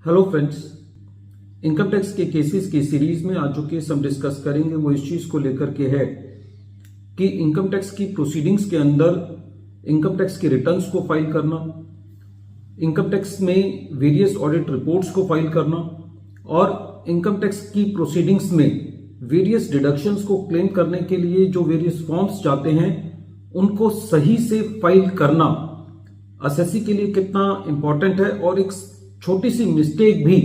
Hello friends, income tax के cases की series में आज जो केस हम डिस्कस करेंगे वो इस चीज को लेकर के है कि इनकम टैक्स की प्रोसीडिंग्स के अंदर इनकम टैक्स के रिटर्न्स को फाइल करना, इनकम टैक्स में वेरियस ऑडिट रिपोर्ट्स को फाइल करना और इनकम टैक्स की प्रोसीडिंग्स में वेरियस डिडक्शंस को क्लेम करने के लिए जो वेरियस फॉर्म्स जाते हैं उनको सही से फाइल करना असेसी के लिए कितना इंपॉर्टेंट है और एक छोटी सी मिस्टेक भी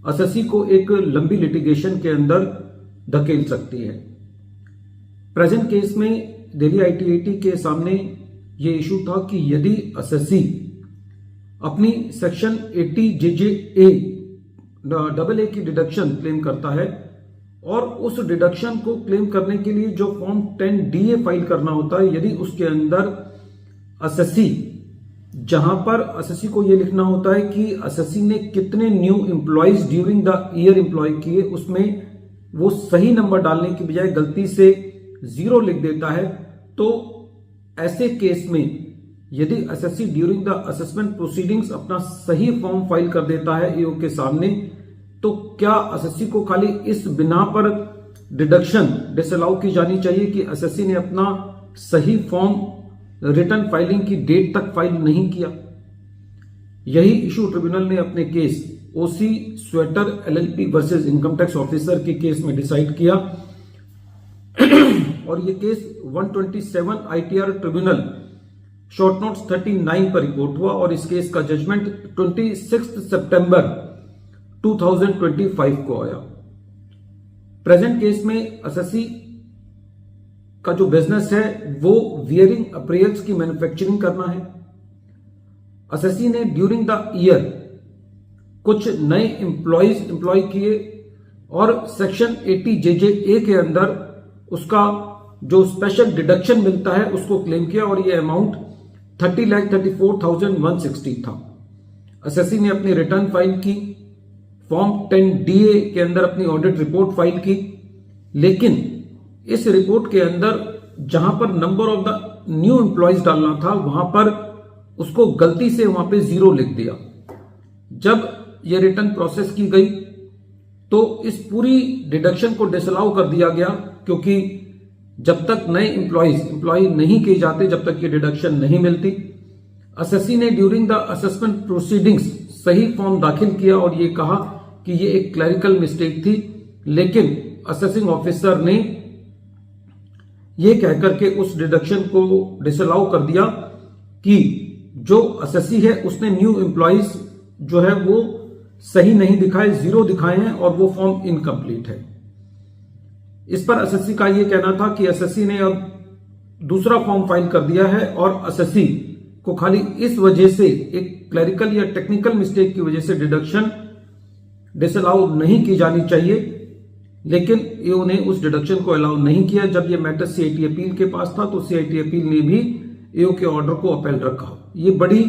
असेसी को एक लंबी लिटिगेशन के अंदर धकेल सकती है। प्रेजेंट केस में दिल्ली आईटीएटी के सामने यह इशू था कि यदि असेसी अपनी सेक्शन 80 JJA AA की डिडक्शन क्लेम करता है और उस डिडक्शन को क्लेम करने के लिए जो फॉर्म 10DA फाइल करना होता है, यदि उसके अंदर असेसी जहां पर असेसी को यह लिखना होता है कि असेसी ने कितने new employees during the year employ किए, उसमें वो सही नंबर डालने की बजाय गलती से 0 लिख देता है, तो ऐसे केस में यदि assessee during the assessment proceedings अपना सही फॉर्म फाइल कर देता है ईओ के सामने, तो क्या असेसी को खाली इस बिना पर डिडक्शन डिसअलाउ की जानी चाहिए कि असेसी ने अपना सही फॉर्म रिटर्न फाइलिंग की डेट तक फाइल नहीं किया? यही इशू ट्रिब्यूनल ने अपने case OC sweater LLP versus income tax officer के केस में डिसाइड किया और यह case 127 ITR tribunal short notes 39 पर रिपोर्ट हुआ और इस केस का जजमेंट 26 सितंबर 2025 को आया। प्रेजेंट केस में असेसी का जो बिजनेस है वो वियरिंग अपरेल्स की मैन्युफैक्चरिंग करना है। असेसी ने ड्यूरिंग द ईयर कुछ नए एम्प्लॉय किए और सेक्शन 80 JJA के अंदर उसका जो स्पेशल डिडक्शन मिलता है उसको क्लेम किया और ये अमाउंट 30,34,160 था। असेसी ने अपनी रिटर्न फाइल की, फॉर्म 10DA के अंदर अपनी ऑडिट रिपोर्ट फाइल की, लेकिन इस रिपोर्ट के अंदर जहां पर number of the new employees डालना था वहां पर उसको गलती से वहां पे 0 लिख दिया। जब यह रिटर्न प्रोसेस की गई तो इस पूरी डिडक्शन को डिसअलाउ कर दिया गया, क्योंकि जब तक नए एम्प्लॉय नहीं किए जाते जब तक ये डिडक्शन नहीं मिलती। असेसी ने ड्यूरिंग द असेसमेंट प्रोसीडिंग्स सही फॉर्म दाखिल किया और ये कहा कि ये एक क्लरिकल मिस्टेक थी, लेकिन असेसिंग ऑफिसर ने ये कहकर के उस डिडक्शन को डिसअलाउ कर दिया कि जो असेसी है उसने न्यू एम्प्लॉइज जो है वो सही नहीं दिखाए, 0 दिखाए हैं और वो फॉर्म इनकम्प्लीट है। इस पर असेसी का ये कहना था कि असेसी ने अब दूसरा फॉर्म फाइल कर दिया है और असेसी को खाली इस वजह से एक क्लरिकल या टेक्निकल मिस्टेक की वजह से डिडक्शन डिसअलाउ नहीं की जानी चाहिए, लेकिन ईओ ने उस डिडक्शन को अलाउ नहीं किया। जब यह मैटर CIT अपील के पास था तो CIT अपील ने भी ईओ के ऑर्डर को अपील रखा। ये बड़ी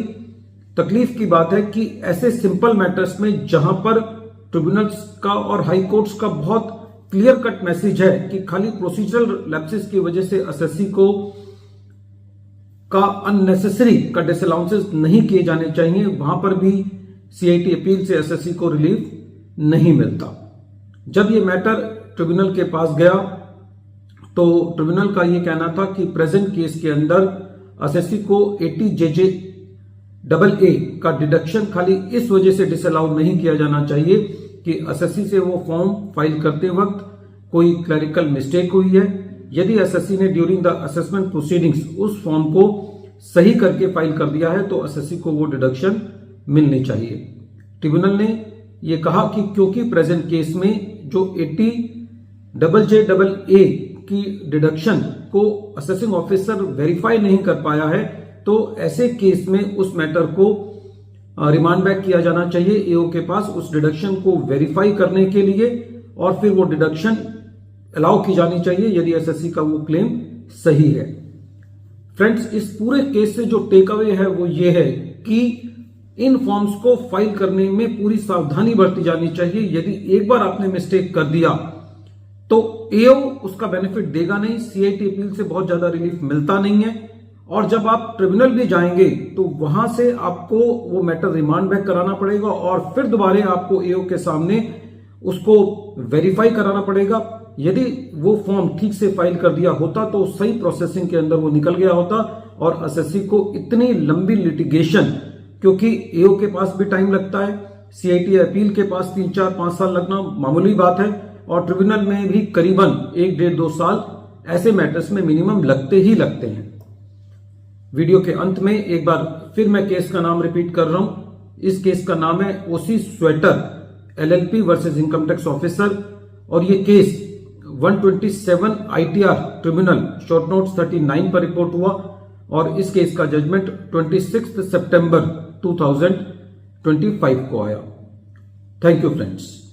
तकलीफ की बात है कि ऐसे सिंपल मैटर्स में जहां पर ट्रिब्यूनल्स का और हाई कोर्ट्स का बहुत क्लियर कट मैसेज है कि खाली प्रोसीजरल लैप्सेस की वजह से असेसी को का अननेसेसरी का डिसअलाउंसेस नहीं किए जाने चाहिए, वहां पर भी CIT अपील से असेसी को रिलीफ नहीं मिलता। जब ये मैटर ट्रिब्यूनल के पास गया तो ट्रिब्यूनल का ये कहना था कि प्रेजेंट केस के अंदर असेसी को 80 JJA का डिडक्शन खाली इस वजह से डिसअलाउ नहीं किया जाना चाहिए कि असेसी से वो फॉर्म फाइल करते वक्त कोई क्लरिकल मिस्टेक हुई है। यदि असेसी ने ड्यूरिंग द असेसमेंट प्रोसीडिंग्स उस फॉर्म को सही करके फाइल कर दिया है तो असेसी को वो डिडक्शन मिलनी चाहिए। ट्रिब्यूनल ने ये कहा कि क्योंकि प्रेजेंट केस में जो 80 JJA की डिडक्शन को असेसिंग ऑफिसर वेरीफाई नहीं कर पाया है, तो ऐसे केस में उस मैटर को रिमांड बैक किया जाना चाहिए ईओ के पास उस डिडक्शन को वेरीफाई करने के लिए और फिर वो डिडक्शन अलाउ की जानी चाहिए यदि एसएससी का वो क्लेम सही है। फ्रेंड्स, इस पूरे केस से जो टेक अवे है वो ये है कि इन फॉर्म्स को फाइल करने में पूरी सावधानी बरती जानी चाहिए। यदि एक बार आपने मिस्टेक कर दिया तो एओ उसका बेनिफिट देगा नहीं, CIT अपील से बहुत ज्यादा रिलीफ मिलता नहीं है और जब आप ट्रिब्यूनल भी जाएंगे तो वहां से आपको वो मैटर रिमांड बैक कराना पड़ेगा और फिर दोबारा आपको एओ के सामने उसको वेरीफाई कराना पड़ेगा। यदि वो फॉर्म ठीक से फाइल कर दिया होता तो सही प्रोसेसिंग के अंदर वो निकल गया होता और एसएससी को इतनी लंबी लिटिगेशन, क्योंकि एओ के पास भी टाइम लगता है, सीआईटी अपील के पास 3, 4, 5 साल लगना मामूली बात है और ट्रिब्यूनल में भी करीबन 1, 1.5, 2 साल ऐसे मैटर्स में मिनिमम लगते ही लगते हैं। वीडियो के अंत में एक बार फिर मैं केस का नाम रिपीट कर रहा हूं। इस केस का नाम है OC sweater LLP versus income tax officer और ये case 127 ITR tribunal short notes 39 पर रिपोर्ट हुआ और इस केस का जजमेंट 26 सितंबर 2025 को आया। Thank you friends.